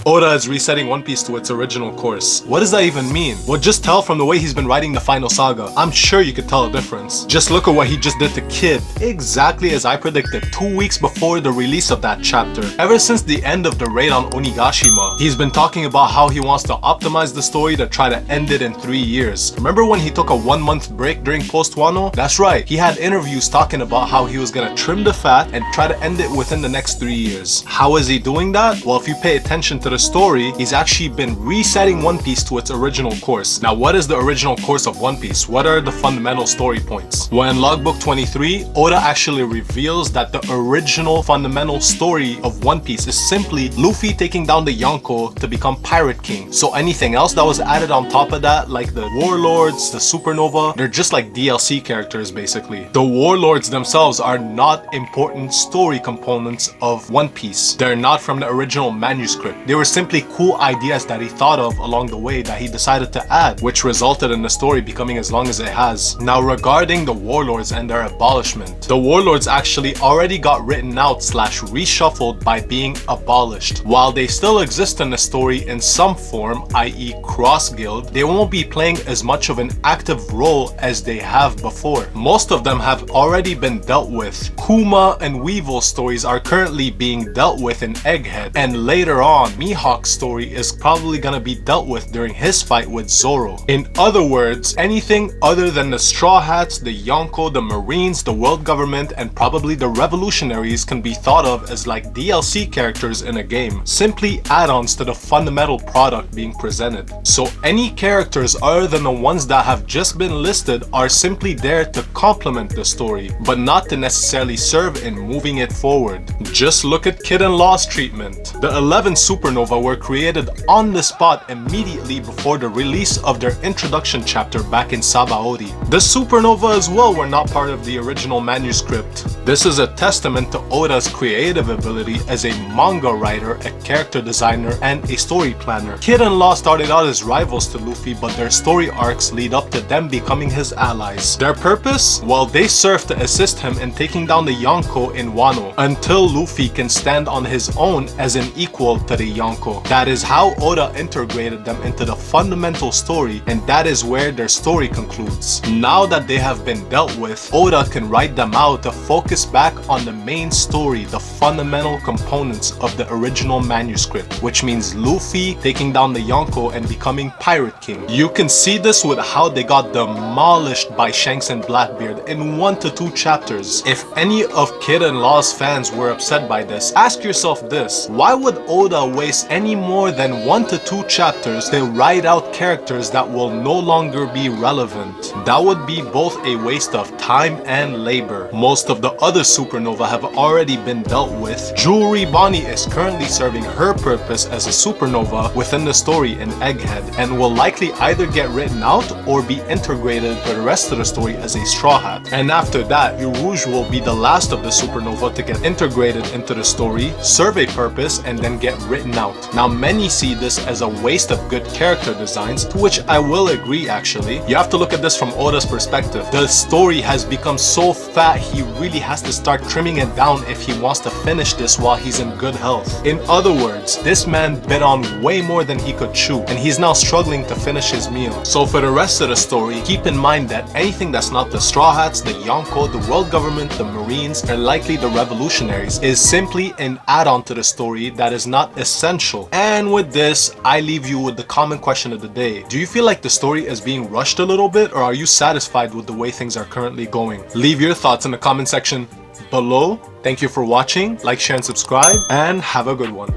Oda is resetting One Piece to its original course. What does that even mean? Well, just tell from the way he's been writing the final saga. I'm sure you could tell a difference. Just look at what he just did to Kid. Exactly as I predicted 2 weeks before the release of that chapter. Ever since the end of the raid on Onigashima, he's been talking about how he wants to optimize the story to try to end it in 3 years. Remember when he took a 1-month break during post-Wano? That's right, he had interviews talking about how he was gonna trim the fat and try to end it within the next 3 years. How is he doing that? Well, if you pay attention to the story, he's actually been resetting One Piece to its original course. Now, what is the original course of One Piece? What are the fundamental story points? Well, in Logbook 23, Oda actually reveals that the original fundamental story of One Piece is simply Luffy taking down the Yonko to become Pirate King. So anything else that was added on top of that, like the Warlords, the Supernova, they're just like DLC characters basically. The Warlords themselves are not important story components of One Piece. They're not from the original manuscript. They were simply cool ideas that he thought of along the way that he decided to add, which resulted in the story becoming as long as it has. Now, regarding the Warlords and their abolishment, the Warlords actually already got written out / reshuffled by being abolished. While they still exist in the story in some form, i.e. Cross Guild, they won't be playing as much of an active role as they have before. Most of them have already been dealt with. Kuma and Weevil's stories are currently being dealt with in Egghead, and later on, Mihawk's story is probably gonna be dealt with during his fight with Zoro. In other words, anything other than the Straw Hats, the Yonko, the Marines, the world government, and probably the revolutionaries can be thought of as like DLC characters in a game, simply add-ons to the fundamental product being presented. So any characters other than the ones that have just been listed are simply there to complement the story, but not to necessarily serve in moving it forward. Just look at Kid and Law's treatment. The 11 Supernova were created on the spot immediately before the release of their introduction chapter back in Sabaody. The Supernova as well were not part of the original manuscript. This is a testament to Oda's creative ability as a manga writer, a character designer, and a story planner. Kid and Law started out as rivals to Luffy, but their story arcs lead up to them becoming his allies. Their purpose? Well, they serve to assist him in taking down the Yonko in Wano, until Luffy can stand on his own as an equal to the Yonko. That is how Oda integrated them into the fundamental story, and that is where their story concludes. Now that they have been dealt with, Oda can write them out to focus back on the main story, the fundamental components of the original manuscript, which means Luffy taking down the Yonko and becoming Pirate King. You can see this with how they got demolished by Shanks and Blackbeard in 1 to 2 chapters. If any of Kid and Law's fans were upset by this, ask yourself this: why would Oda waste any more than 1 to 2 chapters to write out characters that will no longer be relevant? That would be both a waste of time and labor. Most of the other Supernova have already been dealt with. Jewelry Bonney is currently serving her purpose as a Supernova within the story in Egghead, and will likely either get written out or be integrated for the rest of the story as a Straw Hat. And after that, Urouge will be the last of the Supernova to get integrated into the story, serve a purpose, and then get written out. Now, many see this as a waste of good character designs, to which I will agree actually. You have to look at this from Oda's perspective. The story has become so fat, he really has to start trimming it down if he wants to finish this while he's in good health. In other words, this man bit on way more than he could chew, and he's now struggling to finish his meal. So for the rest of the story, keep in mind that anything that's not the Straw Hats, the Yonko, the world government, the Marines, and likely the revolutionaries is simply an add-on to the story that is not essential. And with this, I leave you with the common question of the day. Do you feel like the story is being rushed a little bit, or are you satisfied with the way things are currently going? Leave your thoughts in the comment section below. Thank you for watching. Like, share, and subscribe, and have a good one.